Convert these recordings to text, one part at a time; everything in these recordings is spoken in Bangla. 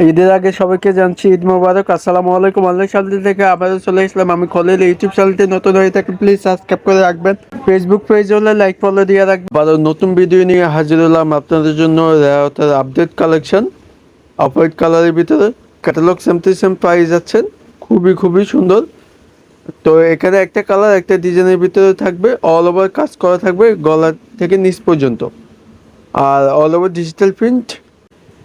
ঈদের আগে সবাইকে জানছি ঈদ মোবারক। আসসালামু আলাইকুম। আল্লাহ সাল্লি থেকে আবারও চলে আসলাম আমি খলিল। ইউটিউব চ্যানেলটি নতুন হয়ে থাকে প্লিজ সাবস্ক্রাইব করে রাখবেন। ফেসবুক পেজ হলে লাইক ফলো দিয়ে রাখবেন। আবারও নতুন ভিডিও নিয়ে হাজির হলাম আপনাদের জন্য। রেওয়াতের আপডেট কালেকশন অফ হোয়াইট কালারের ভিতরে ক্যাটালগ সেম প্রাইস যাচ্ছেন খুবই সুন্দর। তো এখানে একটা কালার একটা ডিজাইনের ভিতরে থাকবে, অল ওভার কাজ করা থাকবে গলা থেকে নিচ পর্যন্ত, আর all over digital print.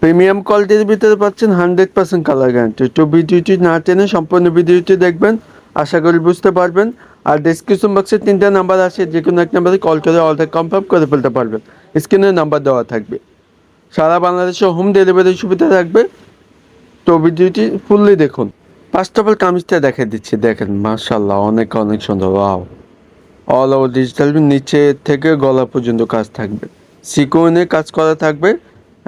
Premium কোয়ালিটির ভিতরে পাচ্ছেন 100% কালার গ্যারান্টি। তো ভিডিওটি না টেনে সম্পূর্ণ ভিডিওটি দেখবেন, আশা করি বুঝতে পারবেন। আর ডিসক্রিপশন বক্সে 3টা নাম্বার আছে, যে কোনো এক নাম্বারে কল করে অর্ডার কনফার্ম করে ফেলতে পারবেন। স্ক্রিনে নাম্বার দেওয়া থাকবে। সারা বাংলাদেশে হোম ডেলিভারির সুবিধা থাকবে। তো ভিডিওটি ফুললি দেখুন। ফার্স্ট অফ অল কামিজটা দেখে দিচ্ছি, দেখেন মাশাআল্লাহ অনেক সুন্দর। ওয়াও, অল ওভার ডিজিটাল নিচে থেকে গলা পর্যন্ত কাজ থাকবে, সিকোয়েনে কাজ করা থাকবে,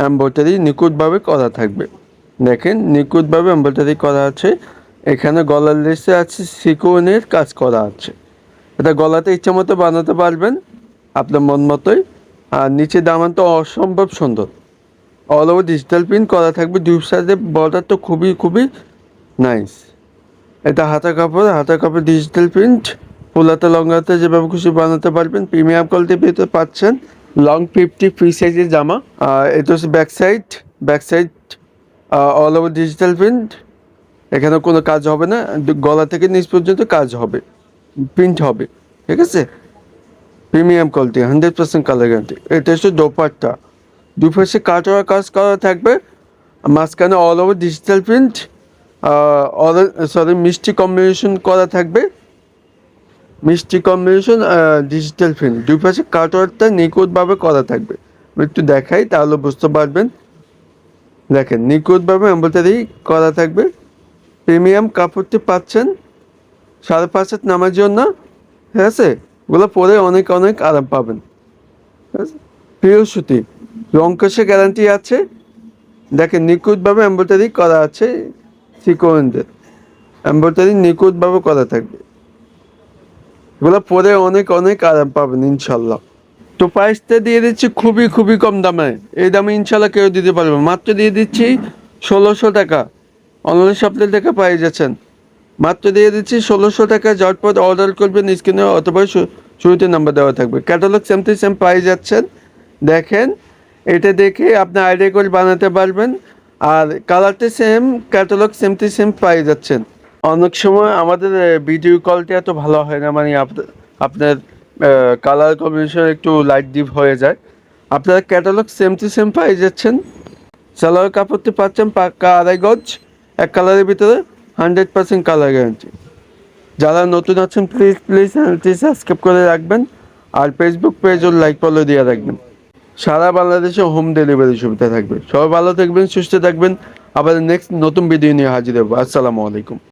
এমব্রয়ডারি নিখুঁতভাবে করা থাকবে। দেখেন নিখুঁতভাবে এমব্রয়ডারি করা আছে। এখানে গলার লেসে আছে সিকোয়েনের কাজ করা আছে। এটা গলাতে ইচ্ছা মতো বানাতে পারবেন আপনার মন মতোই। আর নিচে দামানটা অসম্ভব সুন্দর, অল ওভার ডিজিটাল প্রিন্ট করা থাকবে। দুই সাইডে বর্ডার তো খুবই নাইস। এটা হাতা কাপড় ডিজিটাল প্রিন্ট, ফুল হাতা লং হাতে যেভাবে খুশি বানাতে পারবেন। প্রিমিয়াম কোয়ালিটির ভিতরে পাচ্ছেন লং 50 ফ্রি সাইজের জামা। এটা হচ্ছে back side all over digital print. এখানে কোনো কাজ হবে না, গলা থেকে নিচ পর্যন্ত কাজ হবে, প্রিন্ট হবে। ঠিক আছে, প্রিমিয়াম কোয়ালিটি 100% কালার গ্যারান্টি। এটা হচ্ছে দোপাট্টা, দুই পাশে কাটওয়ার কাজ করা থাকবে, মাঝখানে অল ওভার ডিজিটাল প্রিন্ট, মিষ্টি কম্বিনেশন করা থাকবে। মিষ্টি কম্বিনেশন ডিজিটাল প্রিন্ট, দুই পাশে কাটওয়ার্কটা নিখুঁতভাবে করা থাকবে। আমি একটু দেখাই তাহলে বুঝতে পারবেন। দেখেন নিখুঁতভাবে এমব্রয়ডারি করা থাকবে। প্রিমিয়াম কাপড়টি পাচ্ছেন 5.5 হাত নামার জন্য। ঠিক আছে, ওগুলো পরে অনেক আরাম পাবেন। ঠিক আছে, প্রিয় সুতি, রং কষে গ্যারান্টি আছে। দেখেন নিখুঁতভাবে এমব্রয়ডারি করা আছে, সিকোয়েন্সের এমব্রয়ডারি নিখুঁতভাবে করা থাকবে। এগুলো পরে অনেক আরাম পাবেন ইনশাল্লাহ। তো প্রাইসটা দিয়ে দিচ্ছি খুবই কম দামে। এই দামে ইনশাল্লাহ কেউ দিতে পারবে, মাত্র দিয়ে দিচ্ছি 1600 টাকা। অনলাইন শপে থেকে পেয়ে যাচ্ছেন, মাত্র দিয়ে দিচ্ছি 1600 টাকা। ঝটপট অর্ডার করবেন, স্ক্রিনে অথবা শুরুতে নাম্বার দেওয়া থাকবে। ক্যাটালগ সেম পেয়ে যাচ্ছেন। দেখেন এটা দেখে আপনি আইডিয়া করে বানাতে পারবেন। আর কালারটা সেম, ক্যাটালগ সেম পেয়ে যাচ্ছেন। অনেক সময় আমাদের ভিডিও কলটা এত ভালো হয় না, মানে আপনার কালার কম্বিনেশন একটু লাইট ডিপ হয়ে যায়। আপনারা ক্যাটালগ সেম পেয়ে যাচ্ছেন। সালোয়ার কাপড়টি পাচ্ছেন পাক্কা 2.5 গজ, এক কালারের ভিতরে 100% কালার গ্যারান্টি। যারা নতুন আছেন প্লিজ চ্যানেলটি সাবস্ক্রাইব করে রাখবেন। আর ফেসবুক পেজও লাইক ফলো দিয়ে রাখবেন। সারা বাংলাদেশে হোম ডেলিভারি সুবিধা থাকবে। সবাই ভালো থাকবেন, সুস্থ থাকবেন। আবার নেক্সট নতুন ভিডিও নিয়ে হাজির হবো। আসসালামু আলাইকুম।